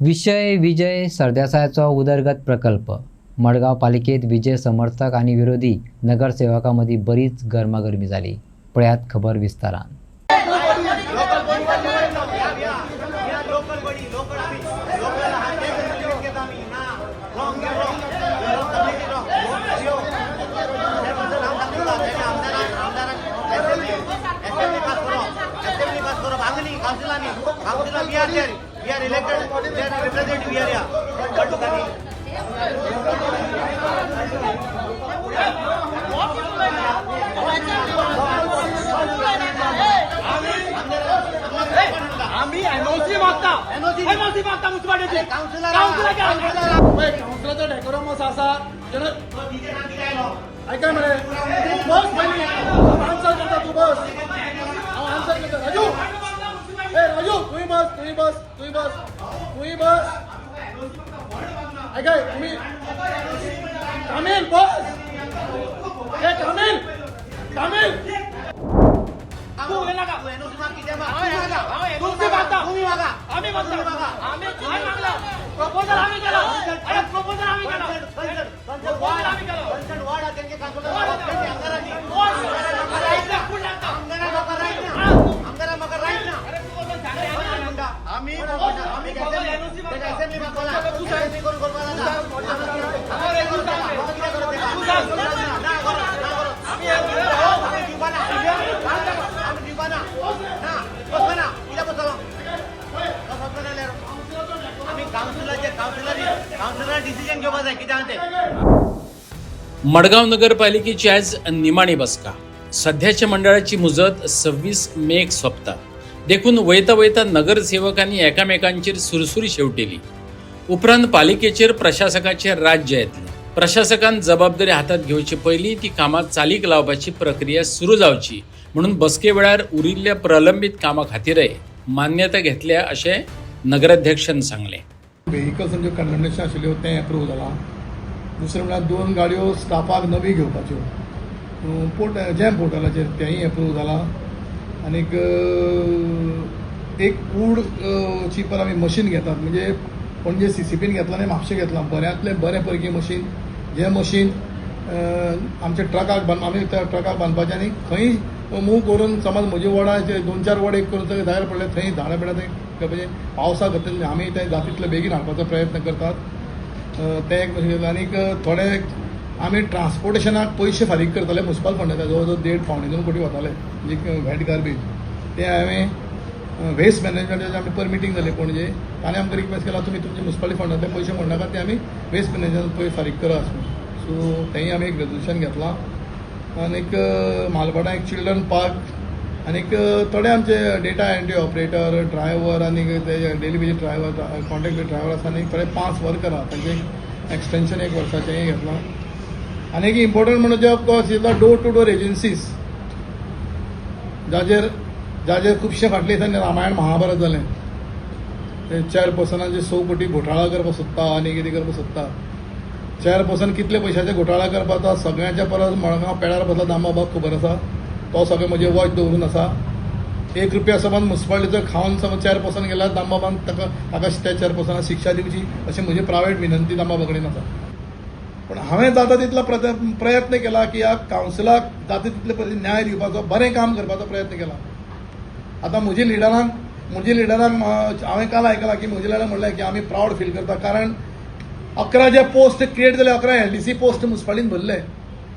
विषय विजय सरदेसाईचा उदरगत प्रकल्प. मडगाव पालिकेत विजय समर्थक आणि विरोधी नगरसेवकांमध्ये बरीच गरमागरमी झाली. पळ्यात खबर विस्तारान. We are elected, we are representing we are here. आम्ही एनओसी मागता म्युनिसिपालिटी काउन्सिलरचा डेकोरम असं असा ऐका मरे बस आन्सर करता तू बस आन्सर करता राजू राजू तुम्ही बस ऐका तुम्ही कामिल बस कामिल तू हे नका तुम्ही मागा आम्ही काय मागला प्रपोजल आम्ही केला मडगाव नगरपालिकेची आज निमाणी बसका. सध्याच्या मंडळाची मुजत 26 मे सोपता. देखून वयता नगरसेवकांनी एकामेकांचेर सुरसुरी शेवटेली. उपरांत पालिकेचेर प्रशासकाचेर राज्य येतले. प्रशासकान जबाबदारी हातात घेवचे पयलीं ती कामां चालीक लावपाची प्रक्रिया सुरू जावची म्हणून बसके वेळार उरिल्ल्या प्रलंबित कामां खातीरय मान्यता घेतल्या अशें नगराध्यक्षान सांगलें. व्हेकल्स जे कंडमनेशन आशिल्ल्यो तें अप्रूव जालां. दुसरें म्हळ्यार 2 गाडयो स्टाफाक नवी घेवपाच्यो जॅम पोर्टलाचेर तेंय अप्रूव जालां. आनीक एक फूड चिपर आमी मशीन घेतात म्हणजे पणजे CCPन घेतलां आनी म्हापशें घेतलां. बऱ्यांतलें बरें पैकी मशीन जें मशीन आमच्या आमी ट्रकाक बांदपाचें आनी खंय मूव करून समज म्हजे वडाचे 2-4 वड एक करून भायर पडले थंय झाडां बिडां थंय पावसाक घातले आमी तें जाता तितलें बेगीन हाडपाचो प्रयत्न करतात. तें एक मशीन घेतलां. आनीक थोडे आमी ट्रान्सपोर्टेशनाक पयशे फारीक करताले म्युनिसिपल फंडाचे जवळ जवळ 1.5-2 कोटी वताले म्हणजे वेट गार्बेज. ते हांवें वेस्ट मॅनेजमेंटाचे आमी परमिटींग जाले पणजे ताणें आमकां रिक्वेस्ट केला तुमी तुमचे म्युनिसिपालिटी फंडांतले पयशे म्हणनाका ते आमी वेस्ट मॅनेजमेंटान पयशे फारीक करात. सो तेंय आमी एक रेजोल्युशन घेतलां. आनीक मालबाटा एक चिल्ड्रन पार्क आनीक थोडे आमचे डेटा एंट्री ऑपरेटर ड्रायव्हर आनीक ते daily basis driver contract driver आसा आनीक थोडे 5 वर्कर आहा तांचे एक्सटेंशन 1 वर्साचेंय घेतलां. आनीक इम्पॉर्टंट म्हणजे of course is the door to door agencies जाचेर खुबशे फाटले दिसांनी रामायण महाभारत जालें. ते चेअरपर्सनाचे 100 कोटी घोटाळा करपाक सोदता आनी कितें करपाक सोदता. चेअरपर्सन कितले पयशांचे घोटाळा करपाचो सगळ्यांच्या परस मडगांव पेडार बसला दामबाबाक खबर आसा. तो सगळें म्हजें वॉच दवरून आसा. 1 रुपया समज म्युनिसिपालिटीचो खावन समज चेअरपर्सन गेल्यार दामबाबान ताका त्या चेअरपर्सनाक शिक्षा दिवची अशी म्हजी प्रायवेट विनंती दामबाबा कडेन आसा. पण हांवें जाता तितलो प्रयत्न केला की ह्या कावन्सिलाक जाता तितले न्याय दिवपाचो बरें काम करपाचो प्रयत्न केला. आतां म्हज्या लिडरांक हांवें काल आयकलां की म्हज्या लिडरान म्हणलें की आमी प्रावड फील करता कारण 11 जे पोस्ट क्रिएट जाले 11 LDC पोस्ट म्युनिसिपालिटीन भरले.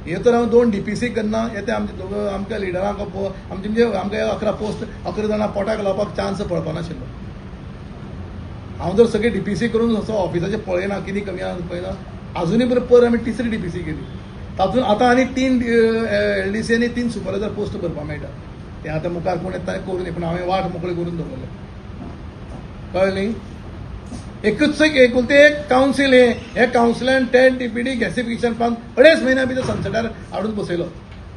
हे तर हांव 2 DPC करना हे ते आमच्या लिडरांक म्हणजे आमकां 11 पोस्ट 11 जाणां पोटाक लावपाक चान्स पळोवपानाशिल्लो. हांव जर सगळे DPC करून असो ऑफिसाचें पळयना कितें कमी आसा पळयना. अजुनूय पर आमी 3री DPC केली. तातूंत आतां आनी 3 LDC आनी 3 सुपरवायझर पोस्ट भरपाक मेळटा. ते आतां मुखार कोण येता करून दी पूण हांवें वाट मोकळी करून दवरले. कळ्ळें. एकूच एक कावन्सील हे कावन्सिलान 10 TPD गॅसिफिकेशन प्लांट 2.5 म्हयन्या भितर सनसेटार हाडून बसयलो.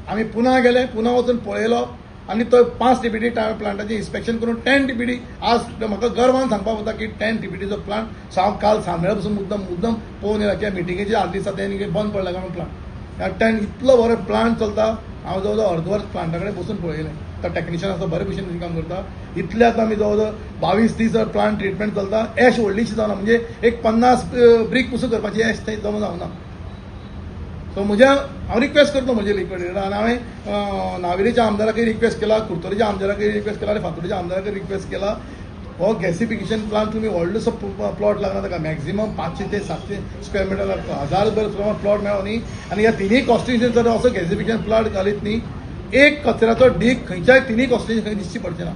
आमी पुना गेले पुना वचून पळयलो आनी तो 5 TPD प्लांटाचें इन्स्पेक्शन करून 10 TPD आज म्हाका गर्वान सांगपाक वता की 10 TPDचो प्लांट काल सांजवेळा पसून मुद्दम पळोवन येयला कित्याक मिटिंगेचे आदले दिसा तें बंद पडला काय प्लांट. 10 इतलो बरो प्लांट चलता. हांव जवळ जवळ अर्द वर्स प्लांटा कडेन बसून पळयलें. टेक्निशियन आसा बरे भशेन काम करता. इतले आतां आमी जवळ जवळ 22-30 प्लांट ट्रिटमेंट चलता. एश व्हडलीशी जावना म्हणजे एक 50 ब्रीक पुसू करपाची एश थंय जमा जावना. सो हांव रिक्वेस्ट करता म्हजे लिक्विडेटर आनी हांवें नावेलीच्या आमदाराकय रिक्वेस्ट केला, कुर्तोरीच्या आमदाराकय रिक्वेस्ट केला आनी फातोर्डेच्या आमदाराकय रिक्वेस्ट केला. हो गॅसिफिकेशन प्लांट तुम्ही व्हडलोसो प्लॉट लागना ताका मॅक्झिमम 500 ते 700 स्क्वेअर मिटर लागता. 1000 रुपया प्लॉट मेळो न्ही. आनी ह्या तिनूय कॉन्स्टिट्युन्सीन जर असो गॅसिफिकेशन प्लांट घालीत न्ही, एक कचऱ्याचो ढीग खंयच्याय तिनूय कॉन्स्टिट्युन्सीन खंय दिसची पडचे ना.